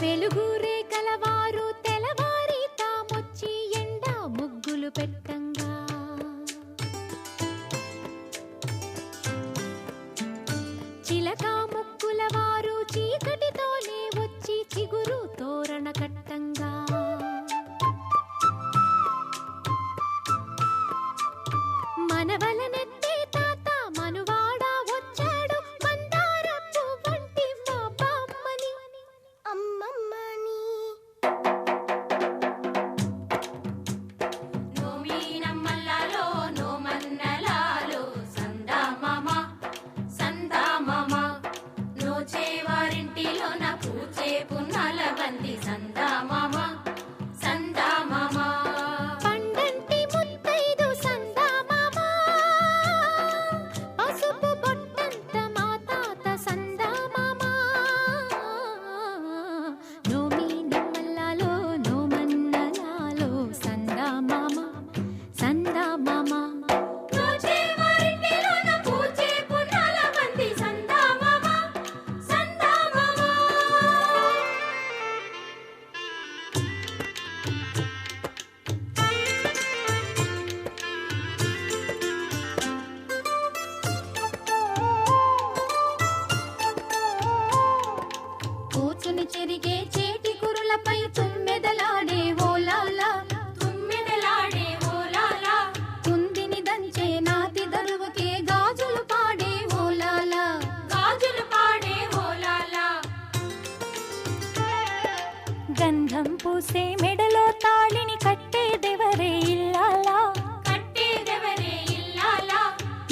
వెలుగురే కలవారు తెలవారి తామొచ్చి ఎండ ముగ్గులు పెట్టంగా చిలక ముక్కుల వారు చీకటితోనే వచ్చి చిగురు తోరణ కట్టంగా మనవలనెత్తే తాత మనువాడ వచ్చాడు మందారపు వంటి మా బామ్మని అమ్మమ్మని నోమీనమ్మల్లాలో నోమన్నలాలో సందామామ సందామామ నోచేవారింటిలోన పూచే పున్నాల బంది సందామామ సందామామ పండంటి ముత్తైదు సందామామ పసుపు బొట్టంత మా తాత సందామామ నోమీనమ్మల్లాలో నోమన్నలాలో సందామామ సందామామ నోచేవారింటిలోన పూచే పున్నాల బంది సందామామ సందామామ కూచుని చెరిగే చేటి కురులపై తుమ్మెదలాడే ఓలాలా తుమ్మెదలాడే ఓలాలా కుందిని దంచే నాతి దరువుకే గాజులు పాడే ఓలాలా గాజులు పాడే ఓలాలా గంధం పూసే మెడలో తాళిని కట్టేదెవరే ఇల్లాలా కట్టేదెవరే ఇల్లాలా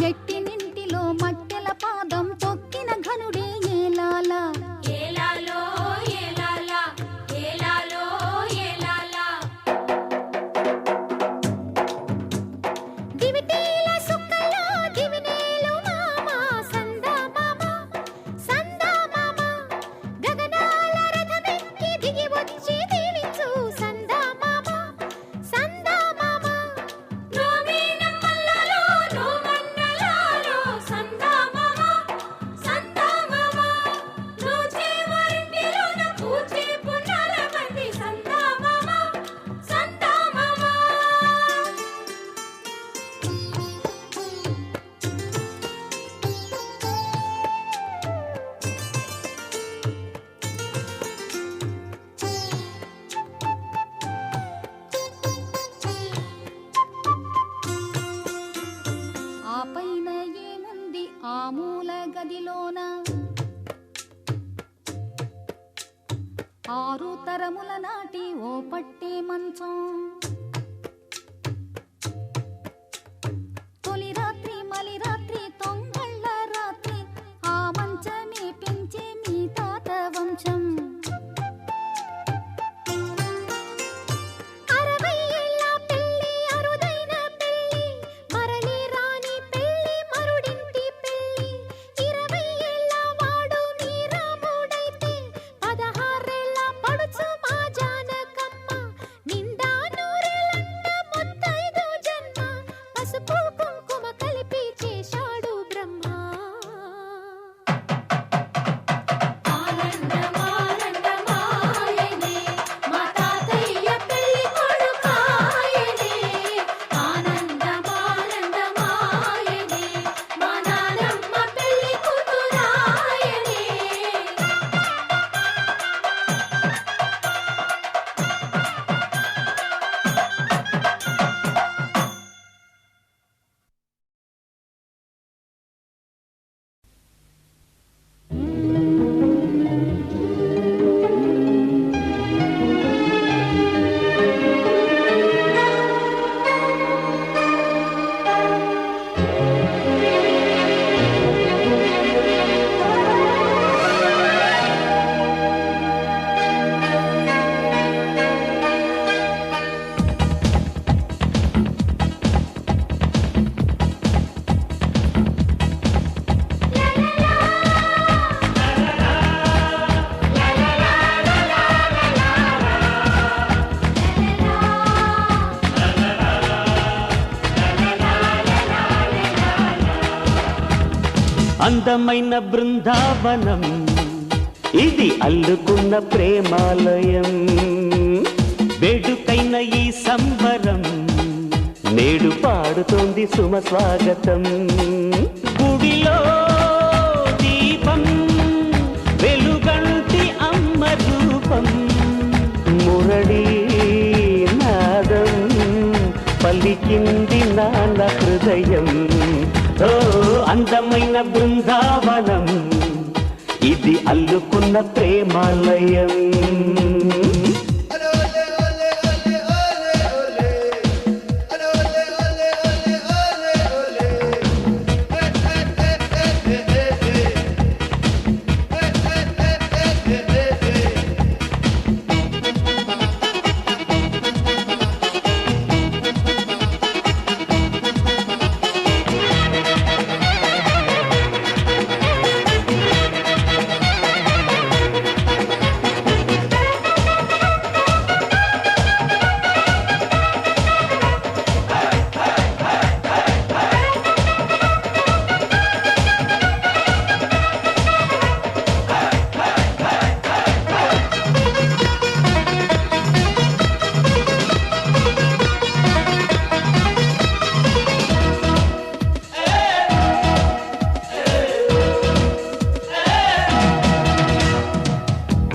ఎట్టినింటిలో మట్టెల పాదం తొక్కిన ఘనుడే ఏలాలా ఏలాలో ఏలాలా ఏలాలో ఏలాలా దివిటీల సుక్కల్లో దివినేలు మామ సందామామ సందామామ గగనాల రథమెక్కి దిగి వచ్చి దీవించు సందామామ సందామామ నోమీనమ్మల్లాలో నోమన్నలాలో సందామామ సందామామ నోచేవారింటిలోన పూచే పున్నాల బంది సందామామ సందామామ ఆ పైన ఏముంది ఆ మూల గదిలోన ఆరు తరముల నాటి ఓ పట్టే మంచం తొలి రాత్రి మలి రాత్రి తొంగళ్ళ రాత్రి ఆ మంచమే పెంచే మీ తాత వంశం 60 ఏళ్ల పెళ్లి అరుదైన పెళ్లి మరలి రాని పెళ్లి మరుడింటి పెళ్లి 20 ఏళ్ల వాడు మీ రాముడైతే 16 ఏళ్ల పడుచు మా జానకమ్మ నిండా నూరేళ్లంట ముత్తైదు జన్మ పసుపు కుంకుమ కలిపి చేశాడు బ్రహ్మ ఆనందమానందమాయనే మా తాతయ్య పెళ్లి కొడుకాయనే ఆనందమానందమాయనే మా నానమ్మ పెళ్లి కూతురాయనే అందమైన బృందావనం ఇది అల్లుకున్న ప్రేమాలయం, వేడుకైన ఈ సంబరం నేడు పాడుతోంది సుమ స్వాగతం. గుడిలో దీపం వెలుగంటి అమ్మ రూపం, మురళీ నాదం పలికింది నాన్న హృదయం. ఓ అందమైన బృందావనం, ఇది అల్లుకున్న ప్రేమాలయం.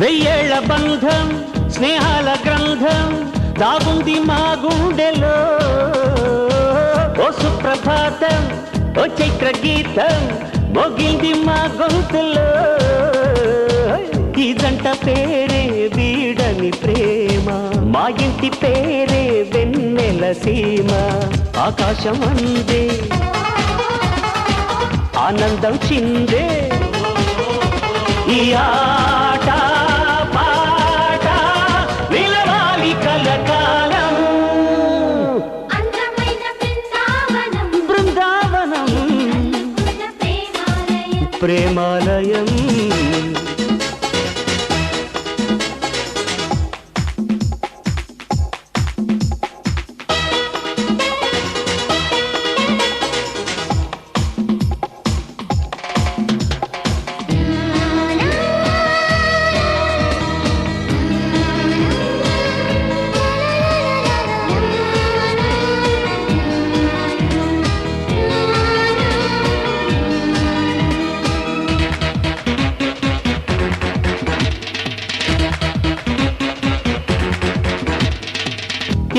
వెయ్యేళ్ల బంధం స్నేహాల గ్రంథం దాగుంది మా గుండెలో. ఓ సుప్రభాతం ఓ చైత్ర గీతం మోగింది మా గొంతులో. ఈ జంట పేరే వీడని ప్రేమ, మా ఇంటి పేరే వెన్నెల సీమ. ఆకాశం అందే ఆనందం చిందే, ఈ ఆట పాట నిలవాలి కలకాలం. అందమైన బృందావనం, బృందావనం ప్రేమాలయం, ప్రేమాలయం.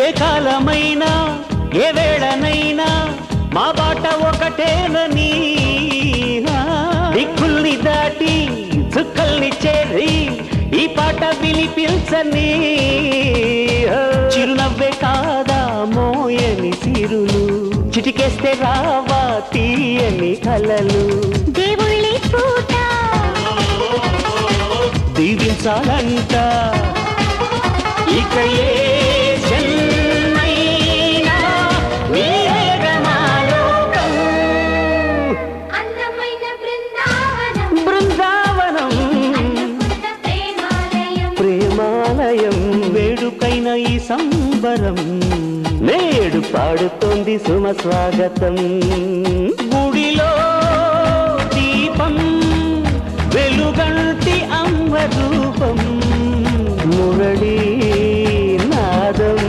ఏ కాలమైనా ఏ వేళనైనా మా బాట ఒకటేనని, దిక్కుల్ని దాటి చుక్కల్ని చేరి ఈ పాట వినిపించని. చిరునవ్వే కాదా మోయని సిరులు, చిటికేస్తే రావా తీయని కలలు. దేవుళ్ళి పూట దీవించాలంట ఇక ఏ జన్మైనా వీరమాలోకం. అందమైన బృందావనం, బృందావనం ప్రేమాలయం, ప్రేమాలయం. వేడుకైన ఈ సంబరం నేడు పాడుతోంది సుమ స్వాగతం. గుడిలో దీపం వెలుగంటి అమ్మ రూపం, మురళీ నాదం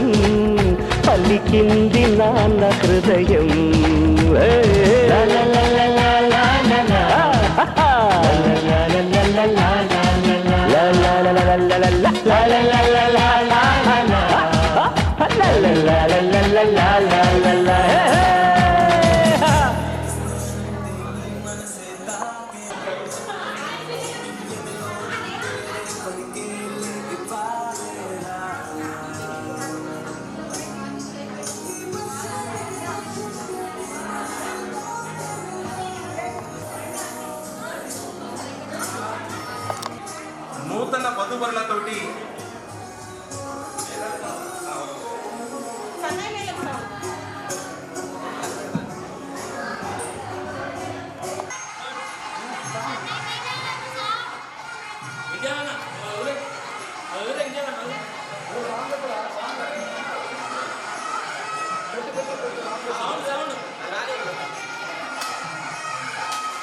పలికింది నాన్న హృదయం. లా లా లా లా లా లా లా లా. లా లా లా లా లా లా లా. లా లా లా లా లా లా లా. లా లా లా లా లా లా లా లా. లా లా లా లా లా లా లా లా లా. నూతన వధువరులతోటి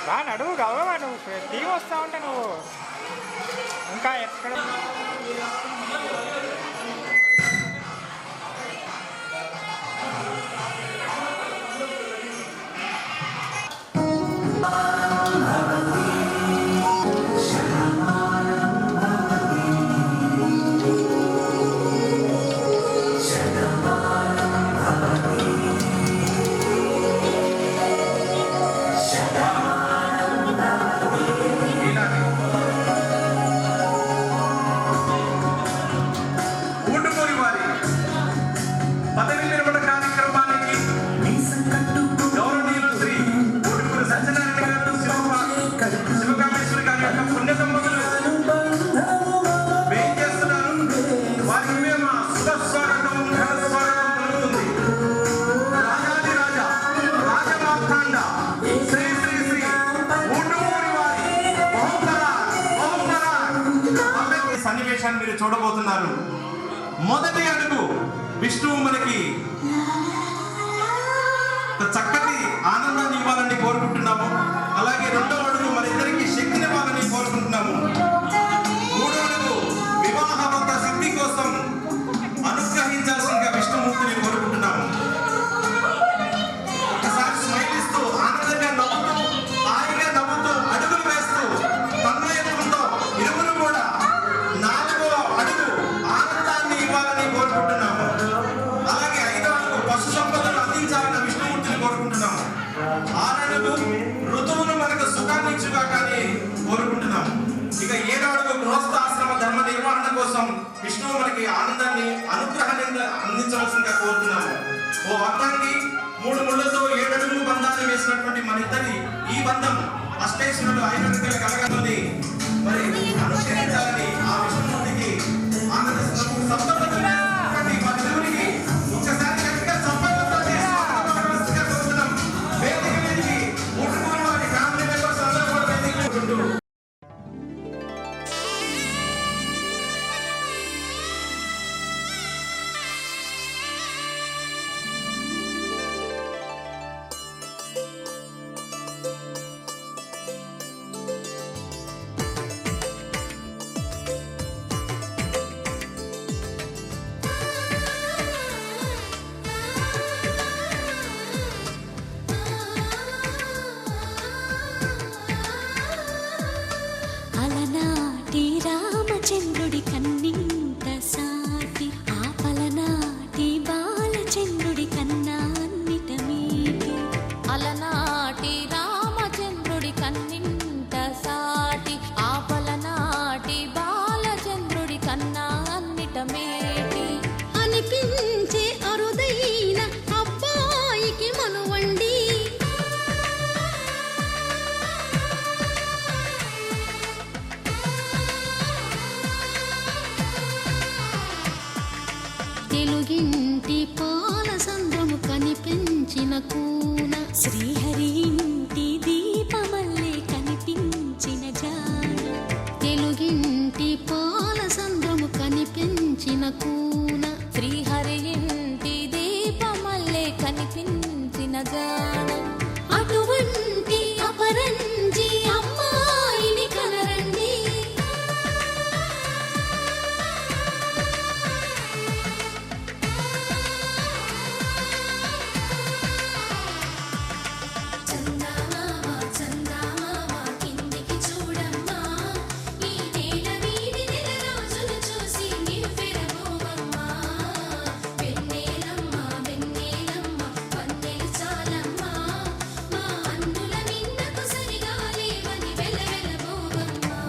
రా నడువు గవ్వవా నువ్వు టీవీ వస్తా ఉంటే నువ్వు ఇంకా ఎక్కడ ఊటుకూరి వారి పదవి విరమణ కార్యక్రమానికి గౌరవనీయులు శ్రీ ఊటుకూరి సత్యనారాయణ గారు శివకామేశ్వరి గారి యొక్క పుణ్య దంపతులు వేయించేస్తున్నారు. వారికి మేము శుభస్వాగతం ఘన స్వాగతం పలుకుతుంది. రాజాది రాజా రాజమార్తాండ శ్రీ శ్రీ శ్రీ ఊటుకూరి వారి ఈ సన్నివేశాన్ని మీరు చూడబోతున్నారు. మొదటి అడుగు విష్ణువు మనకి చక్కటి ఆనందాన్ని ఇవ్వాలని కోరుకుంటున్నాము. అలాగే రెండో అడుగు మన ఇద్దరికి శక్తిని ఇవ్వాలని కోరుకుంటున్నాము. మూడో అడుగు వివాహవంత సిద్ధి కోసం అనుగ్రహించాల్సిందిగా విష్ణుమూర్తిని కోరుకుంటున్నాము. ఒకసారి స్మైల్ ఇస్తూ ఆనందంగా నవ్వుతూ హాయిగా నవ్వుతూ అడుగులు వేస్తూ తన్మయత్వంతో ఇరువురు కూడా నాలుగో అడుగు ఆనందాన్ని ఇవ్వాలని కోరుకుంటున్నాము. అలాగే ఐదో అడుగు పశు సంపదను అందించాలని విష్ణుమూర్తిని కోరుకుంటున్నాము. ఆరడుగు ఋతువును మనకు సుఖాన్ని ఇచ్చుగా కానీ కోరుకుంటున్నాము. ఇక ఏడో అడుగు గృహస్థాశ్రమ ధర్మ నిర్వహణ కోసం విష్ణువు మనకి ఆనందాన్ని అనుగ్రహాన్ని అందించవలసిందిగా కోరుతున్నాము. ఓ అర్థానికి 3 ముళ్ళతో 7 అడుగులు బంధాన్ని వేసినటువంటి మన ఇద్దరి ఈ బంధం అష్టేశ్వరుడు ఐరవికలు కలగనుంది. మరి అనుగ్రహించాలని ఆ విష్ణుమూర్తికి ఆనంద సప్తపదులు వారి దేవునికి ఒక్కసారి గట్టిగా చప్పట్లతో స్వాగతం కోరుతున్నాం. వేదిక మీదకి ఊటుకూరి వారి ఫ్యామిలీ మెంబర్స్ అందరూ కూడా వేదిక ఉంటూ అలనాటి రామచంద్రుడి కన్నింత సాటి ఆపలనాటి బాలచంద్రుడి కన్నా అన్నిట మీటి అలనాటి రామచంద్రుడి కన్నింత సాటి ఆపలనాటి బాలచంద్రుడి కన్నా అన్నిట మేటి అనిపించే అరుదైన అబ్బాయికి మనువండి తెలుగింటి పాల సంద్రము కనిపించిన కూన శ్రీహరి ఇంటి దీపమల్లే కనిపించిన జాన తెలుగింటి పాల సంద్రము కనిపించిన కూన శ్రీహరి ఇంటి దీపమల్లే కనిపించిన జాన అటువంటి అపరంజి అమ్మాయిని కనరండి చందమామ చందమామ కిందికి చూడమ్మా ఈ నేల వీడి నెల రోజులు చూసి నివ్వెరబోవమ్మా వెన్నెలమ్మ వెన్నెలమ్మ వన్నెలు చాలమ్మా మా అన్నుల మిన్నకు సరిగా లేవని వెలవెలబోవమ్మా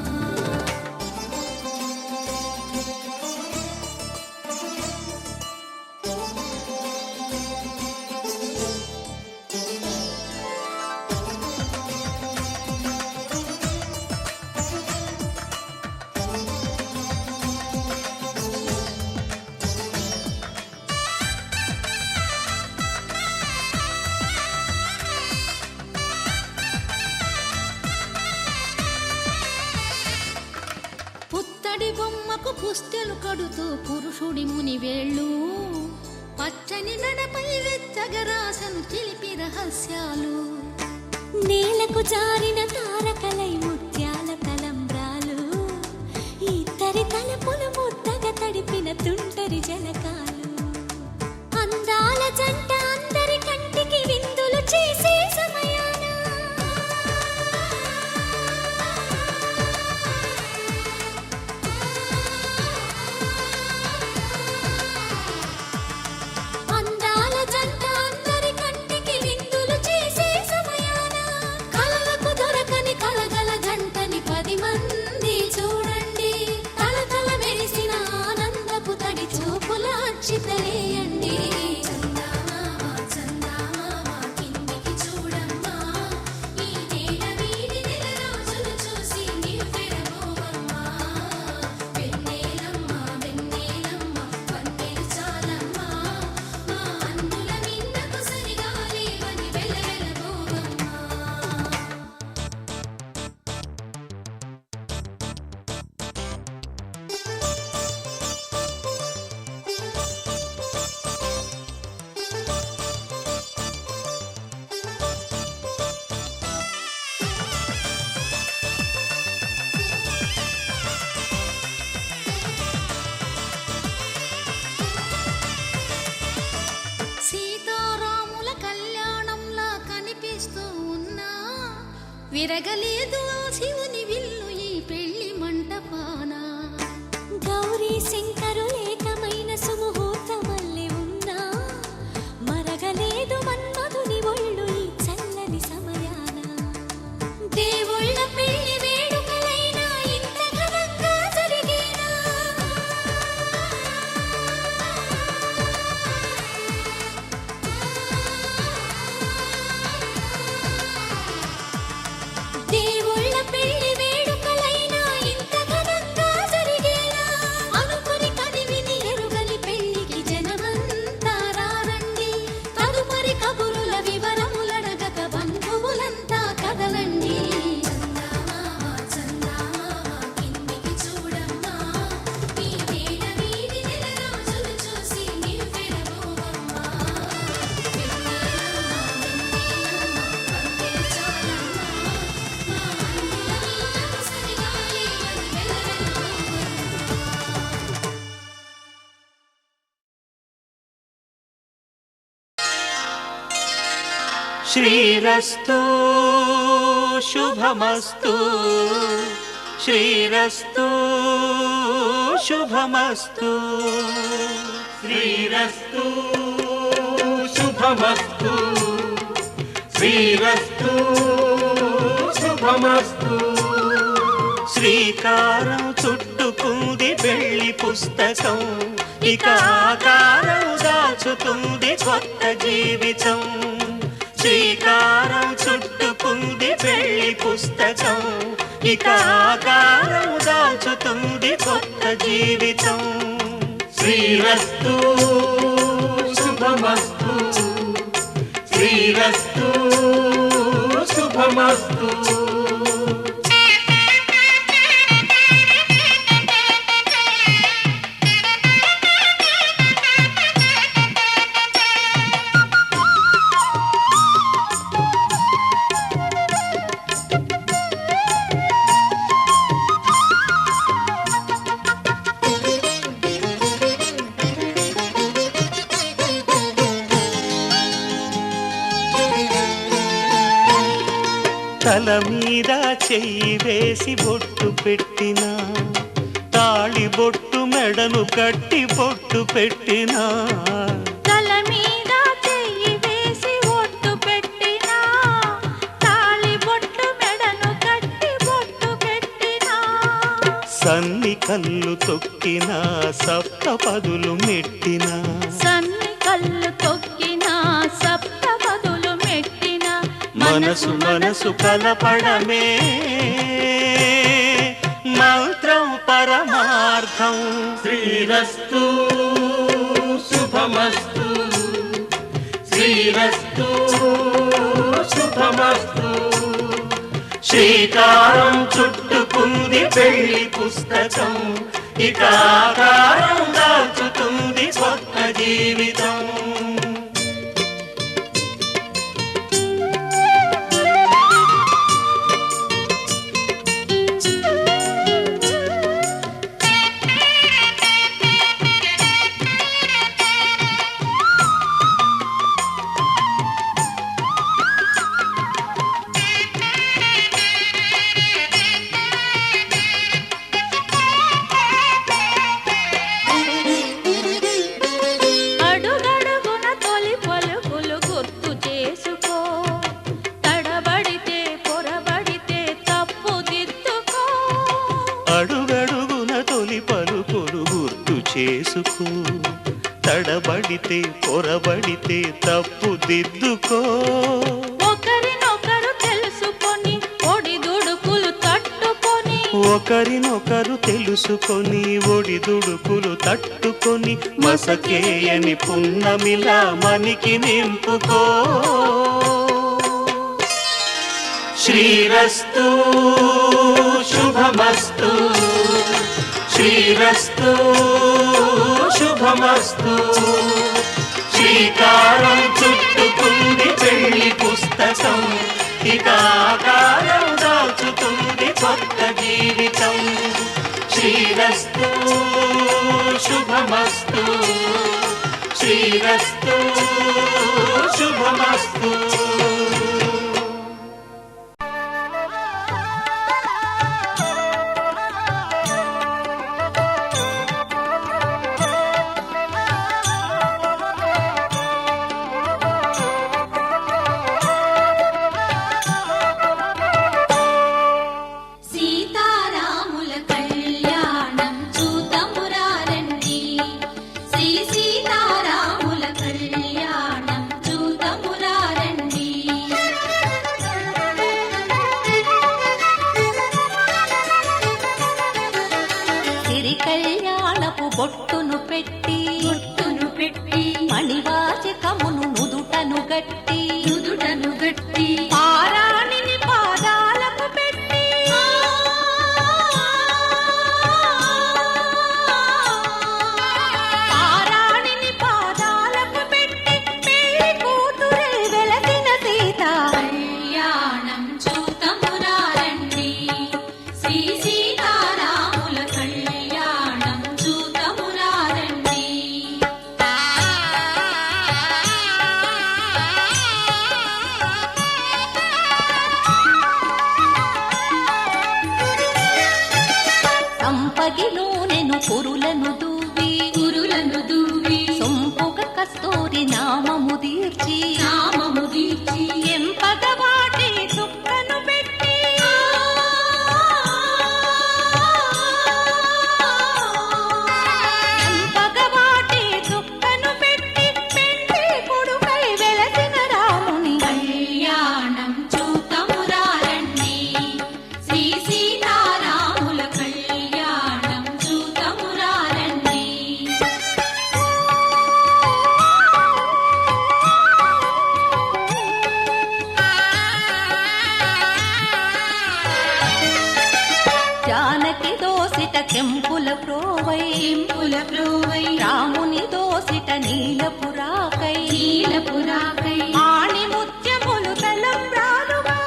పుత్తడి బొమ్మకు పుస్తెలు కడుతూ పురుషుడి ముని వేళ్ళు పచ్చని నడపై వెచ్చగరాసను చిలిపి రహస్యాలు నేలకు జారిన తారకలై ముత్యాల తలంబ్రాలు అందరి తలపులు ముద్దగా తడిపిన తుంటరి జలకాలు అందాల జంట అందరి కంటికి విందులు చేసే సమయాన అందాల జంట అందరి కంటికి విందులు చేసే సమయాన కలలకు దొరకని కలగల జంటని 10 మంది చూడండి కలకల మెరిసిన ఆనందపు తడి చూపుల అచ్చితలేయండి చందమామ చందమామ కిందికి చూడమ్మా ఈ నేల వీడి నెల రోజులు చూసి నివ్వెరబోవమ్మా వెన్నెలమ్మ వెన్నెలమ్మ వన్నెలు చాలమ్మా మా అన్నుల మిన్నకు సరిగా లేవని వెలవెలబోవమ్మా సీతారాముల కళ్యాణంలా కనిపిస్తూ ఉన్నా విరగలేదు ఆ శివుని విల్లు ఈ పెళ్లి మంటపాన గౌరీ శంకరులేకమైన సుముహూర్తమల్లె ఉన్నా మరగలేదు మన్మధుని ఒళ్ళు ఈ చల్లని సమయాన దేవుళ్ళ పెళ్లి వేడుకలైనా ఇంత ఘనంగా జరిగేనా దేవుళ్ళ పెళ్లి వేడుకలైనా ఇంత ఘనంగా జరిగేనా అనుకుని కదివిని ఎరుగని పెళ్లికి జనమంతా రారండి తదుపరి కబురుల వివరములడగక బంధువులంతా కదలండి చందమామ చందమామ కిందికి చూడమ్మా ఈ నేల వీడి నెల రోజులు చూసి నివ్వెరబోవమ్మా వెన్నెలమ్మ వెన్నెలమ్మ వన్నెలు చాలమ్మా మా అన్నుల మిన్నకు సరిగా లేవని వెలవెలబోవమ్మా శ్రీరస్తు శుభమస్తు శ్రీరస్తు శుభమస్తు శ్రీరస్తు శుభమస్తు శ్రీరస్తు శుభమస్తు శ్రీకారం చుట్టుకుంది పెళ్లి పుస్తకం ఇక ఆకారం దాచుతుంది కొత్త జీవితం శ్రీకారం చుట్టుకుంది పెళ్లి పుస్తకం ఇక ఆకారం దాచుతుంది కొత్త జీవితం శ్రీరస్తు శుభమస్తు శ్రీరస్తు శుభమస్తు తల మీద చెయ్యి వేసి బొట్టు పెట్టినా తాళి బొట్టు మెడను కట్టి బొట్టు పెట్టినా తల మీద చెయ్యి వేసి ఒట్టు పెట్టినా తాళి బొట్టు మెడను కట్టి బొట్టు పెట్టినా సన్ని కళ్ళు తొక్కినా సప్తపదులు మెట్టినా సన్ని కళ్ళు తొక్కినా సప్తపదులు మెట్టినా మనసు మనసు కలపడమే మంత్రం పరమార్థం శ్రీరస్తు శుభమస్తు శ్రీరస్తు శుభమస్తు శ్రీకారం చుట్టుకుంది పెళ్లి పుస్తకం ఇక ఆకారం దాచుతుంది కొత్త జీవితం తెలుసుకో, తడబడితే పొరబడితే తప్పు దిద్దుకో. ఒకరినొకరు తెలుసుకొని ఒడిదుడుకులు తట్టుకొని, ఒకరినొకరు తెలుసుకొని ఒడిదుడుకులు తట్టుకొని మసకేయని పున్నమిలా మనికి నింపుకో. శ్రీరస్తు శుభమస్తు, శ్రీరస్తు శుభమస్తు. శ్రీకారం చుట్టుకుంది పెళ్లి పుస్తకం, ఇక ఆకారం దాచుతుంది కొత్త జీవితం. శ్రీరస్తు శుభమస్తు, శ్రీరస్తు శుభమస్తు. సీతారాముల కళ్యాణం చూతమురారండి, శ్రీ సీతారాముల కళ్యాణం చూతమురారండి. సిరి కళ్యాణపు బొట్టును పెట్టి మణివాచకమును నుదుటను గట్టి పారాణిని పాదాలకు పెట్టి పారాణిని పాదాలకు పెట్టి పెళ్లి కూతురే వెలసిన సీత కళ్యాణం చూతమురారండి, శ్రీ సీతారాముల కళ్యాణం చూతమురారండి. సంపగిలోనెను కురులను దూవి సొంపుగ కస్తూరి నామము దీర్చి ఎంపగ వాటి చుక్కను పెట్టి ఎంపగ వాటి చుక్కను పెట్టి పెళ్లి కొడుకై వెలసిన రాముని కళ్యాణం చూతమురారండి, శ్రీ సీతారాముల కళ్యాణం చూతమురారండి. జానకి దోసిట కెంపుల ప్రోవై రాముని దోసిట నీలపురాకై ఆణి ముత్యములు తలంబ్రాలుగా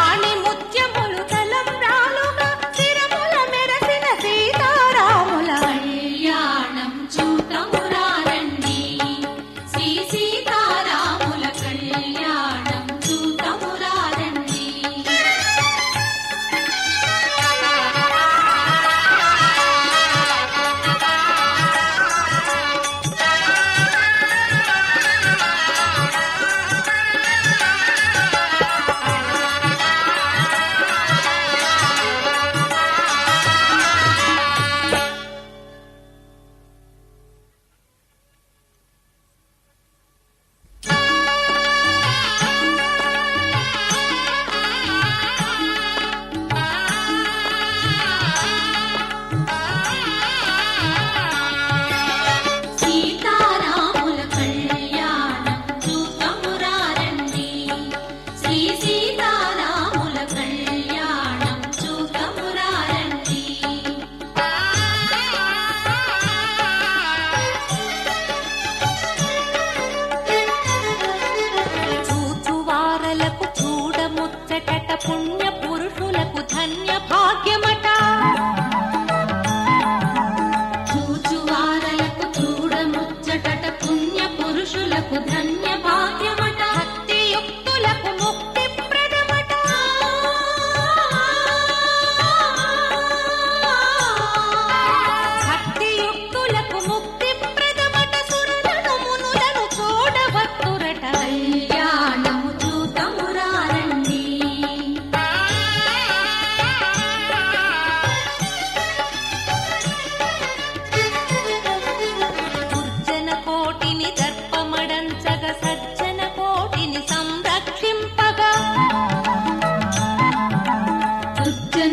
ఆణి ముత్యములు తలంబ్రాలుగా శిరముల మెరసిన సీతారాముల కళ్యాణం చూతమురారండి, శ్రీ సీతారాముల కళ్యాణం చూతమురారండి.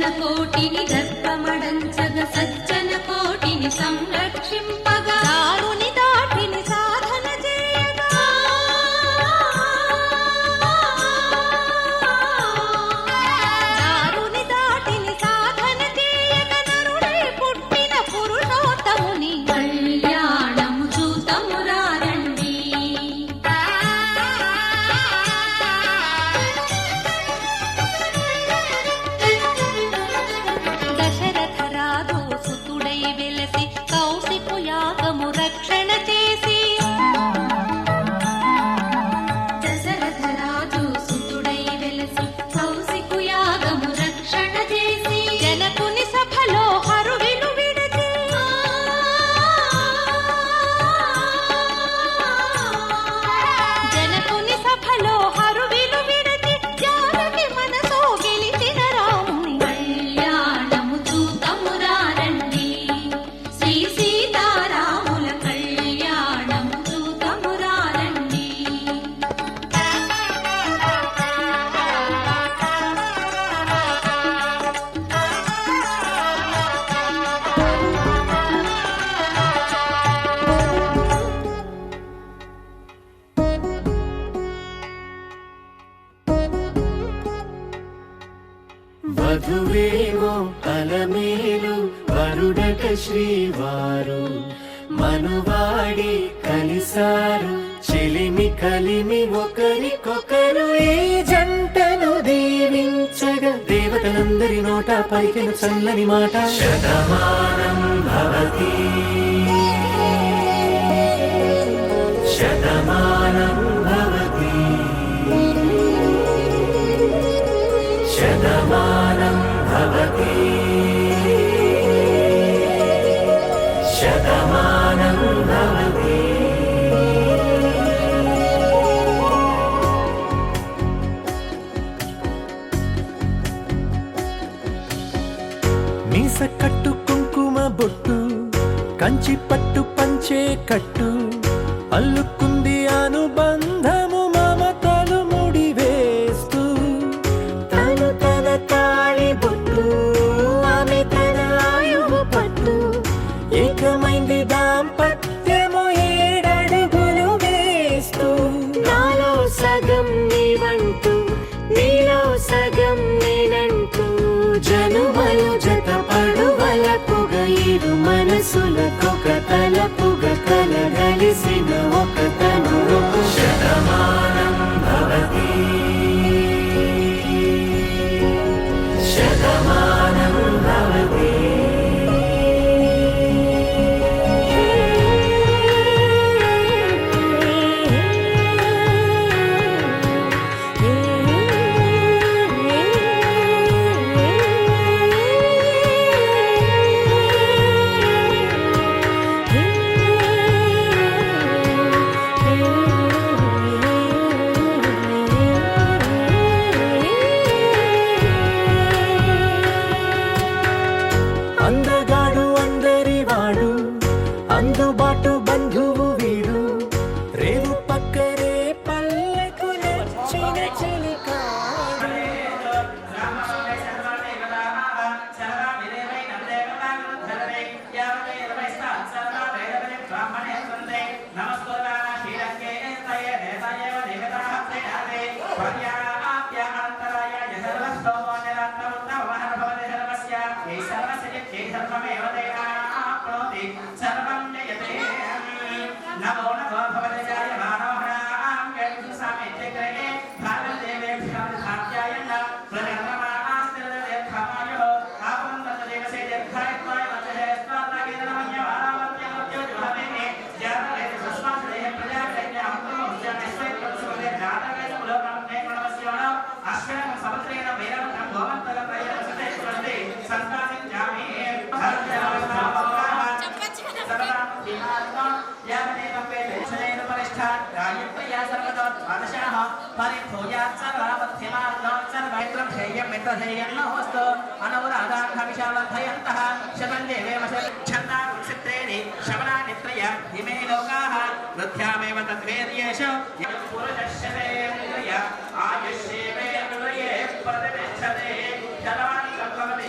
దుర్జన కోటిని దర్పమడంచగ సజ్జన కోటిని సంరక్షింపగా దారుని దాటిని సాధన చేయగా దారుని దాటిని సాధన చేయగా నరుడై పుట్టిన పురుషోత్తముని కళ్యాణము చూతమురారండి. దశరథ రాజు సుతుడై వెలసి కౌశికు యాగము రక్షణ చేసి దశరథ రాజు సుతుడై వెలసి కౌశికు యాగము రక్షణ చేసి జనకుని సభలో హరువిలు విడచి జనకుని సభలో హరువిలు విడచి జానకి మనసు గెలిచిన రాముని కళ్యాణము చూతమురారండి. శ్రీ సీతారాముల కళ్యాణము చూతమురారండి. వధువేమో అలమేలు వరుడట శ్రీవారు మనువాడి కలిసారు చెలిమి కలిమి ఒకరికొకరు ఈ జంటను దీవించగా దేవతలందరి నోట పలికిన చల్లని మాట శతమానం భవతి శతమానం భవతి శతమానం భవతి శతమానం భవతి. మీస కట్టు కుంకుమ బొట్టు కంచి పట్టు పంచే కట్టు అల్లుకుంది అనుబంధము మమతలు ముడివేస్తూ తను తన తాళి బొట్టు ఆమె తన ఆయువు పట్టు ఏకమైంది దాంపత్యము ఏడడుగులు వేస్తూ నాలో సగం నీవంటూ నీలో సగం నేనంటూ జనుమలు జతపడు వలపుగ ఇరు మనసులకొక తలపుగ కలగలిసిన ఒక తను శతమానం భవతి శతమానం భవతి. అందగాడు అందరి వాడు అందుబాటు బంధువు వీడు రేవు పక్కరే పల్లెకు నచ్చిన చిలికాడు. నమో నమో భవతే జాయ మానవః కేతు సామితే గ్రహే భాగం దేవేభ్యః సాధ్యాయన ప్రజన్నమాస్తిరదే ఖమాయో ఆపంత దేవసే దీర్ఘాయత్వాయ వచే స్వాతాగే నమయ్య వారావత్య ఉద్యోగమే జాతకే సుస్వాసే ప్రజాకైన అంతరో జనస్వై ప్రసుదే జాతకే కులకం నే ప్రణవస్యోన అశ్వన సమత్రేన వేరం గోవంతల ప్రయత్నసతే స్వస్తే సంతాసిం జామి వృద్ధ్యామేవ తద్వేర్యేషు పురుషశ్చతేంద్రియ ఆయుష్యేవేంద్రియే ప్రతిష్టతే జలవాన్ సంభవతి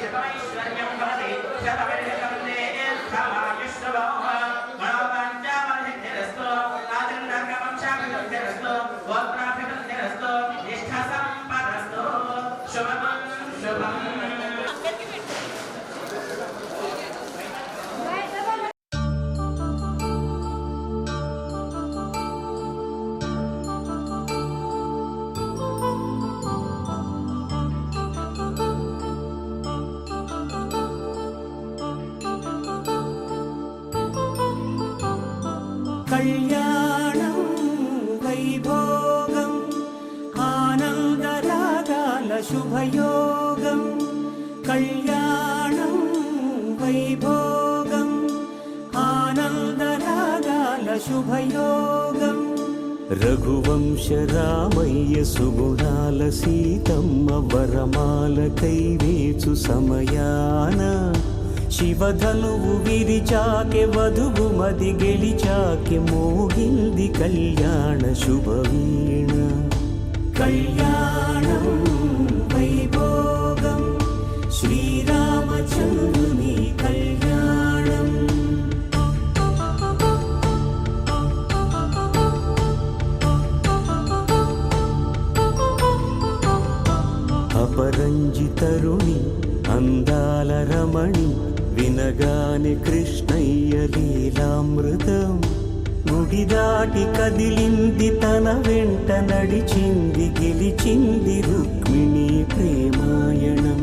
కళ్యాణం వైభోగం ఆనందరాగాల శుభయోగం రఘువంశ రామయ్య సుగుణాల సీతమ్మ వరమాల కైవేచు సమయాన శివధనువు విరిచాకె వధువు మది గెలిచాకె మోగింది కళ్యాణ శుభవీణ కళ్యాణం వైభోగం శ్రీరామచంద్రుని కళ్యాణం అపరంజి తరుణి అందాల రమణి వినగానే కృష్ణయ్య లీలామృతం గుడి దాటి కదిలింది తన వెంట నడిచింది గెలిచింది రుక్మిణి ప్రేమాయణం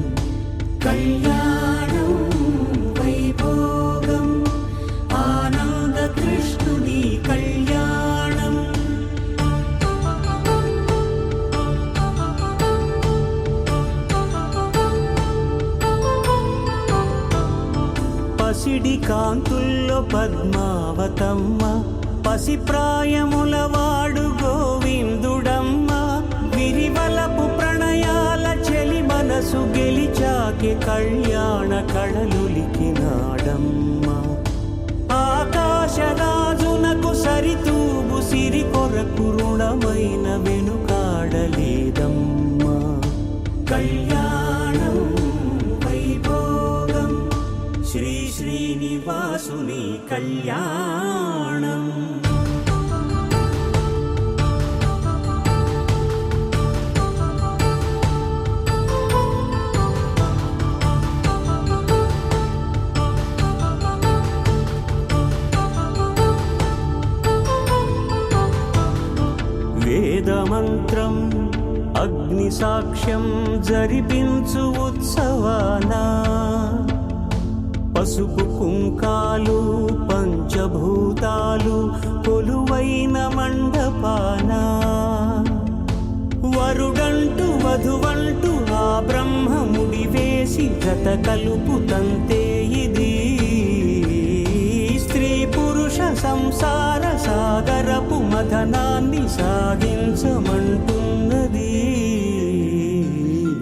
కళ్యాణం వైభోగం ఆనంద కృష్ణుని కళ్యాణం పసిడి కాంతుల్లో పద్మావతమ్మ పసిప్రాయముల వాడు గోవిందుడమ్మ విరివలపు ప్రణయాల చెలి మనసు గెలిచాకే కళ్యాణ కళలులికినాడమ్మ ఆకాశరాజునకు సరితూగు సిరి కొరకు రుణమైన వెనుకాడలేదమ్మ కళ్యాణం వైభోగం శ్రీ శ్రీనివాసుని కళ్యాణం వేదమంత్రం అగ్ని సాక్ష్యం జరిపించు ఉత్సవానా పసుపు కుంకాలు పంచభూతాలు కొలువైన మండపాన వరుడంటూ వధువంటూ ఆ బ్రహ్మముడి వేసి జత కలుపు తంతే ఇది స్త్రీ పురుష సంసార సాగరపు మథనాన్ని సాగించమంటున్నది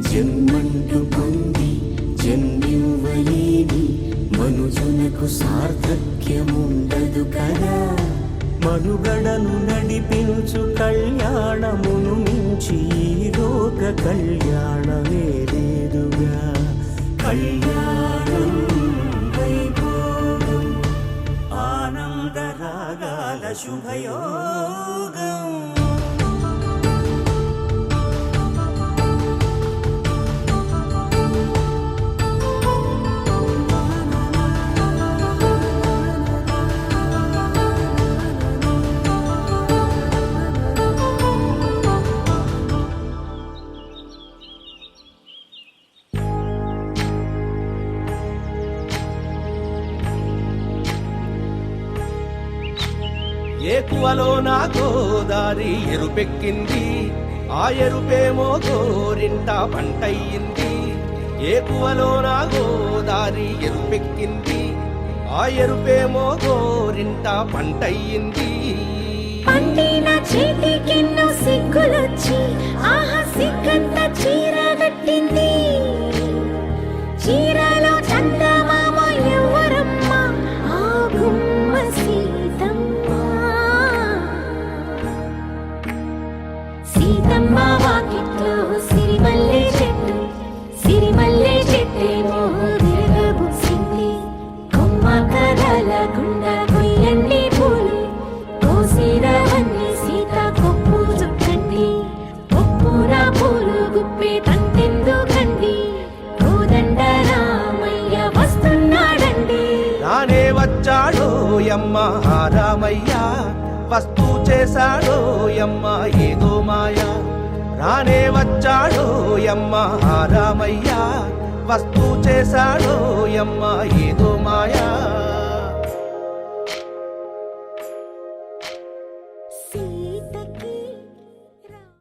జన్మంటూ పొంది జన్మివ్వలేని మనుజునకు సార్థక్యముండదు కదా మనుగడను నడిపించు కళ్యాణమును మించి ఈ లోక కళ్యాణమే లేదుగా కళ్యాణం వైభోగం ఆనందరాగాల శుభయోగం ఏకువలో నా గోదారి ఎరుపెక్కింది ఆ ఎరుపేమో గోరింట పంటయ్యింది ఏకువలో నా గోదారి ఎరుపెక్కింది ఆ ఎరుపేమో గోరింట పంటయ్యింది పండిన చేతికెన్నో సిగ్గులొచ్చి ఆహా సిగ్గంత చీర కట్టింది చీరలో చందమామ ఎవరమ్మ ఆ గుమ్మ సీతమ్మ సీతమ్మ వాకిట్లో సిరిమల్లె చెట్టేమో విరగబుచ్చింది కొమ్మ కదల గుండా కొయ్యండి పూలు కోసిరవన్నీ సీత కొప్పు చుట్టండి కొప్పున పూలు గుప్పే తంతెందుకండి కోదండ రామయ్య వస్తున్నాడండి రానే వచ్చాడో యమ్మ రామయ్య వస్తూ చేశాడో యమ్మ ఏదో మాయ రానే వచ్చాడో యమ్మ రామయ్య వస్తూ చేశాడో యమ్మ ఏదో మాయా